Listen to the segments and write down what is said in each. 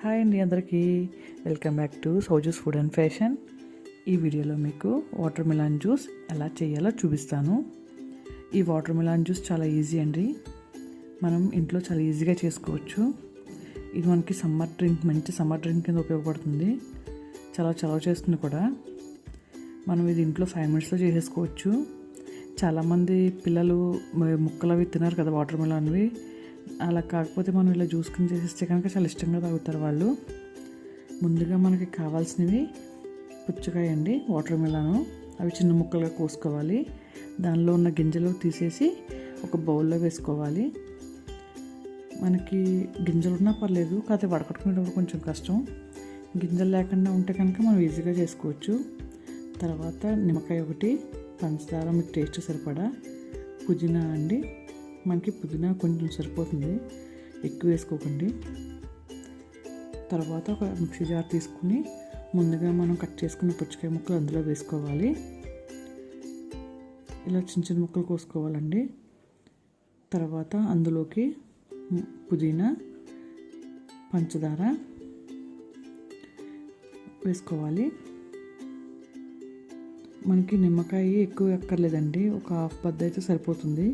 Hi అండి అందరికీ, welcome back to సౌజూస్ ఫుడ్ అండ్ ఫ్యాషన్. ఈ వీడియోలో మీకు వాటర్ మిలాన్ జ్యూస్ ఎలా చేయాలో చూపిస్తాను. ఈ వాటర్ మిలాన్ జ్యూస్ చాలా ఈజీ అండి, మనం ఇంట్లో చాలా ఈజీగా చేసుకోవచ్చు. ఇది మనకి సమ్మర్ డ్రింక్, మంచి సమ్మర్ డ్రింక్ కింద ఉపయోగపడుతుంది. చాలా చలవ చేస్తుంది కూడా. మనం ఇది ఇంట్లో 5 minutesలో చేసేసుకోవచ్చు. చాలామంది పిల్లలు ముక్కలు అవి తిన్నారు కదా వాటర్ మిలాన్వి, అలా కాకపోతే మనం ఇలా జ్యూస్ కింద చేసేస్తే కనుక చాలా ఇష్టంగా తాగుతారు వాళ్ళు. ముందుగా మనకి కావాల్సినవి పుచ్చకాయ అండి, వాటర్ మిలాను. అవి చిన్న ముక్కలుగా కోసుకోవాలి. దానిలో ఉన్న గింజలు తీసేసి ఒక బౌల్లో వేసుకోవాలి. మనకి గింజలు ఉన్నా పర్లేదు, కాకపోతే వడకట్టుకునేటప్పుడు కొంచెం కష్టం. గింజలు లేకుండా ఉంటే కనుక మనం ఈజీగా చేసుకోవచ్చు. తర్వాత నిమ్మకాయ ఒకటి, పంచదార మీకు టేస్ట్ సరిపడా, పుదీనా అండి. మనకి పుదీనా కొంచెం సరిపోతుంది, ఎక్కువ వేసుకోకండి. తర్వాత ఒక మిక్సీ జార్ తీసుకుని ముందుగా మనం కట్ చేసుకున్న పుచ్చకాయ ముక్కలు అందులో వేసుకోవాలి. ఇలా చిన్న చిన్న ముక్కలు కోసుకోవాలండి. తర్వాత అందులోకి పుదీనా, పంచదార వేసుకోవాలి. మనకి నిమ్మకాయ ఎక్కువ ఎక్కర్లేదండి, ఒక హాఫ్ బద్ద అయితే సరిపోతుంది.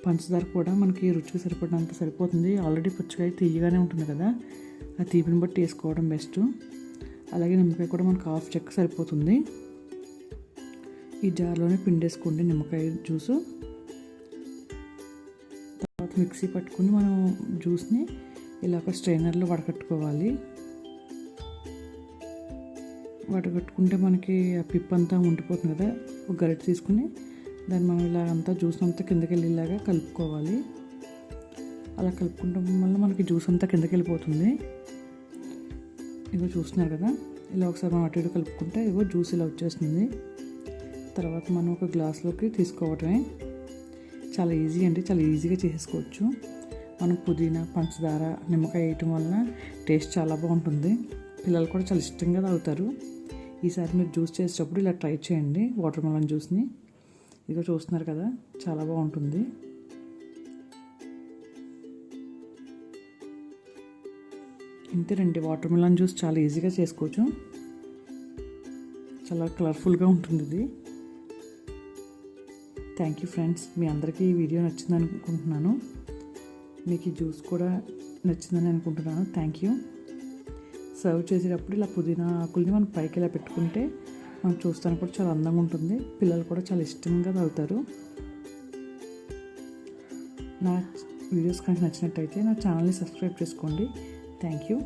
పంచదార కూడా మనకి రుచికి సరిపడినంత సరిపోతుంది. ఆల్రెడీ పుచ్చకాయ తీయగానే ఉంటుంది కదా, ఆ తీపిని బట్టి వేసుకోవడం బెస్ట్. అలాగే నిమ్మకాయ కూడా మనకు హాఫ్ చెక్క సరిపోతుంది. ఈ జార్లోనే పిండేసుకోండి నిమ్మకాయ జ్యూసు. తర్వాత మిక్సీ పట్టుకుని మనం జ్యూస్ని ఇలా ఒక స్ట్రైనర్లో వడకట్టుకోవాలి. వడకట్టుకుంటే మనకి ఆ పిప్ అంతా ఉండిపోతుంది కదా, ఒక గరిటె తీసుకుని దాన్ని మనం ఇలా అంతా జ్యూస్ అంతా కిందకి వెళ్ళేలాగా కలుపుకోవాలి. అలా కలుపుకుంటాం వల్ల మనకి జ్యూస్ అంతా కిందకి వెళ్ళిపోతుంది. ఇగో చూస్తున్నారు కదా, ఇలా ఒకసారి మనం అటు ఇటు కలుపుకుంటే ఇగో జ్యూస్ ఇలా వచ్చేస్తుంది. తర్వాత మనం ఒక గ్లాస్లోకి తీసుకోవటమే. చాలా ఈజీ అండి, చాలా ఈజీగా చేసేసుకోవచ్చు. మనం పుదీనా, పంచదార, నిమ్మకాయ వేయటం వలన టేస్ట్ చాలా బాగుంటుంది. పిల్లలు కూడా చాలా ఇష్టంగా తాగుతారు. ఈసారి మీరు జ్యూస్ చేసేటప్పుడు ఇలా ట్రై చేయండి వాటర్ మిలన్ జ్యూస్ని. ఇదిగో చూస్తున్నారు కదా, చాలా బాగుంటుంది. ఇంతేనండి, వాటర్ మిలన్ జ్యూస్ చాలా ఈజీగా చేసుకోవచ్చు. చాలా కలర్ఫుల్గా ఉంటుంది ఇది. థ్యాంక్ యూ ఫ్రెండ్స్, మీ అందరికీ ఈ వీడియో నచ్చిందని అనుకుంటున్నాను. మీకు ఈ జ్యూస్ కూడా నచ్చిందని అనుకుంటున్నాను. Thank you. సర్వ్ చేసేటప్పుడు ఇలా పుదీనా ఆకుల్ని మనం పైకి ఇలా పెట్టుకుంటే మనం చూస్తానికి కూడా చాలా అందంగా ఉంటుంది. పిల్లలు కూడా చాలా ఇష్టంగా తాగుతారు. నా వీడియోస్ కనుక నచ్చినట్టయితే నా ఛానల్ని సబ్స్క్రైబ్ చేసుకోండి. Thank you.